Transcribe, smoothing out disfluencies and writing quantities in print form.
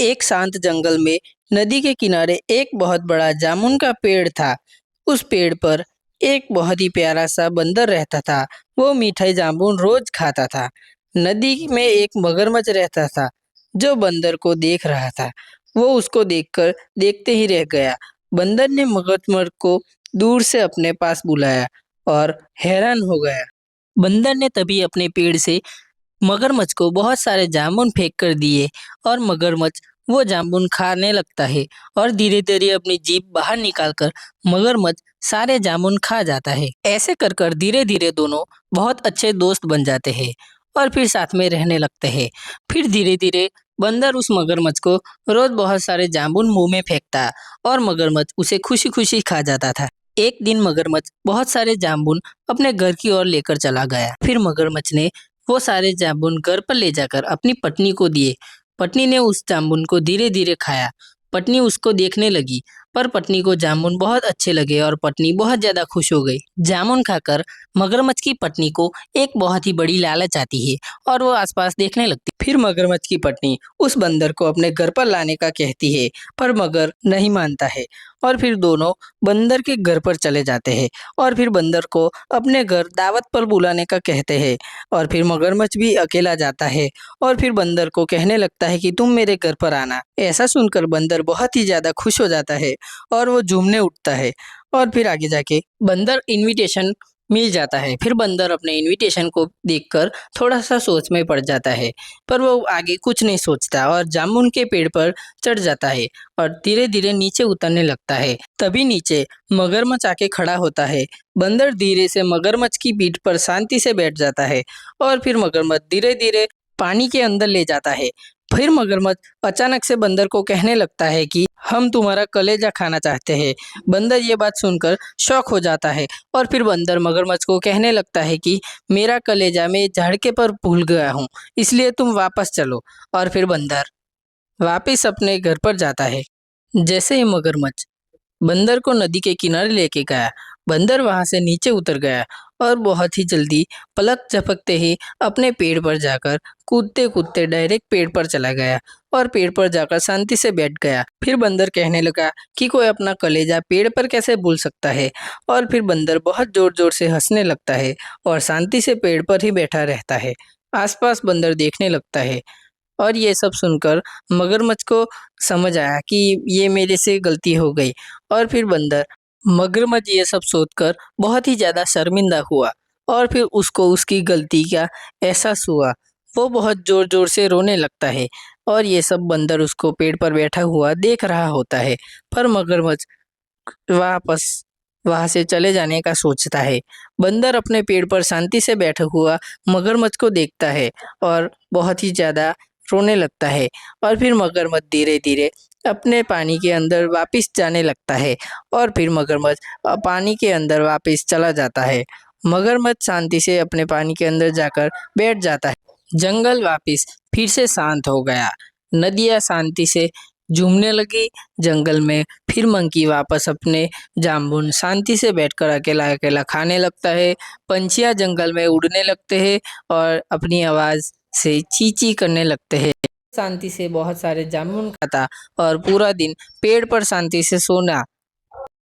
एक शांत जंगल में नदी के किनारे एक बहुत बड़ा जामुन का पेड़ था। उस पेड़ पर एक बहुत ही प्यारा सा बंदर रहता था। वो मीठे जामुन रोज खाता था। नदी में एक मगरमच्छ रहता था जो बंदर को देख रहा था। वो उसको देखकर देखते ही रह गया। बंदर ने मगरमच्छ को दूर से अपने पास बुलाया और हैरान हो गया। बंदर ने तभी अपने पेड़ से मगरमच्छ को बहुत सारे जामुन फेंक कर दिए और मगरमच्छ वो जामुन खाने लगता है और धीरे धीरे अपनी जीभ बाहर निकालकर मगरमच्छ सारे जामुन खा जाता है। ऐसे कर कर धीरे धीरे दोनों बहुत अच्छे दोस्त बन जाते हैं और फिर साथ में रहने लगते हैं। फिर धीरे धीरे बंदर उस मगरमच्छ को रोज बहुत सारे जामुन मुंह में फेंकता और मगरमच्छ उसे खुशी खुशी खा जाता था। एक दिन मगरमच्छ बहुत सारे जामुन अपने घर की ओर लेकर चला गया। फिर मगरमच्छ ने वो सारे जामुन घर पर ले जाकर अपनी पत्नी को दिए। पत्नी ने उस जामुन को धीरे धीरे खाया। पत्नी उसको देखने लगी पर पत्नी को जामुन बहुत अच्छे लगे और पत्नी बहुत ज्यादा खुश हो गई। जामुन खाकर मगरमच्छ की पत्नी को एक बहुत ही बड़ी लालच आती है और वो आसपास देखने लगती। फिर मगरमच्छ की पत्नी उस बंदर को अपने घर पर लाने का कहती है पर मगर नहीं मानता है और फिर दोनों बंदर के घर पर चले जाते हैं और फिर बंदर को अपने घर दावत पर बुलाने का कहते हैं और फिर मगरमच्छ भी अकेला जाता है और फिर बंदर को कहने लगता है कि तुम मेरे घर पर आना। ऐसा सुनकर बंदर बहुत ही ज्यादा खुश हो जाता है और वो झूमने उठता है और फिर आगे जाके बंदर इनविटेशन मिल जाता है। फिर बंदर अपने इनविटेशन को देखकर थोड़ा सा सोच में पड़ जाता है पर वो आगे कुछ नहीं सोचता और जामुन के पेड़ पर चढ़ जाता है और धीरे धीरे नीचे उतरने लगता है। तभी नीचे मगरमच्छ आके खड़ा होता है। बंदर धीरे से मगरमच्छ की पीठ पर शांति से बैठ जाता है और फिर मगरमच्छ धीरे धीरे पानी के अंदर ले जाता है। फिर मगरमच्छ अचानक से बंदर को कहने लगता है कि हम तुम्हारा कलेजा खाना चाहते हैं। बंदर ये बात सुनकर शॉक हो जाता है और फिर बंदर मगरमच्छ को कहने लगता है कि मेरा कलेजा मैं झाड़के पर भूल गया हूँ, इसलिए तुम वापस चलो। और फिर बंदर वापस अपने घर पर जाता है। जैसे ही मगरमच्छ बंदर को नदी के किनारे लेके गया, बंदर वहां से नीचे उतर गया और बहुत ही जल्दी पलक झपकते ही अपने पेड़ पर जाकर कूदते कूदते डायरेक्ट पेड़ पर चला गया और पेड़ पर जाकर शांति से बैठ गया। फिर बंदर कहने लगा कि कोई अपना कलेजा पेड़ पर कैसे भूल सकता है और फिर बंदर बहुत जोर जोर से हंसने लगता है और शांति से पेड़ पर ही बैठा रहता है। आसपास बंदर देखने लगता है और ये सब सुनकर मगरमच्छ को समझ आया कि ये मेरे से गलती हो गई और फिर बंदर मगरमच्छ ये सब सोचकर बहुत ही ज्यादा शर्मिंदा हुआ और फिर उसको उसकी गलती का एहसास हुआ। वो बहुत जोर जोर से रोने लगता है और ये सब बंदर उसको पेड़ पर बैठा हुआ देख रहा होता है पर मगरमच्छ वापस वहां से चले जाने का सोचता है। बंदर अपने पेड़ पर शांति से बैठा हुआ मगरमच्छ को देखता है और बहुत ही ज्यादा रोने लगता है और फिर मगरमच्छ धीरे धीरे अपने पानी के अंदर वापस जाने लगता है और फिर मगरमच्छ पानी के अंदर वापस चला जाता है। मगरमच्छ शांति से अपने पानी के अंदर जाकर बैठ जाता है। जंगल वापस फिर से शांत हो गया। नदियाँ शांति से झूमने लगी। जंगल में फिर मंकी वापस अपने जामुन शांति से बैठकर अकेला अकेला खाने लगता है। पंछियाँ जंगल में उड़ने लगते हैं और अपनी आवाज से ची ची करने लगते हैं। शांति से बहुत सारे जामुन खाता और पूरा दिन पेड़ पर शांति से सोना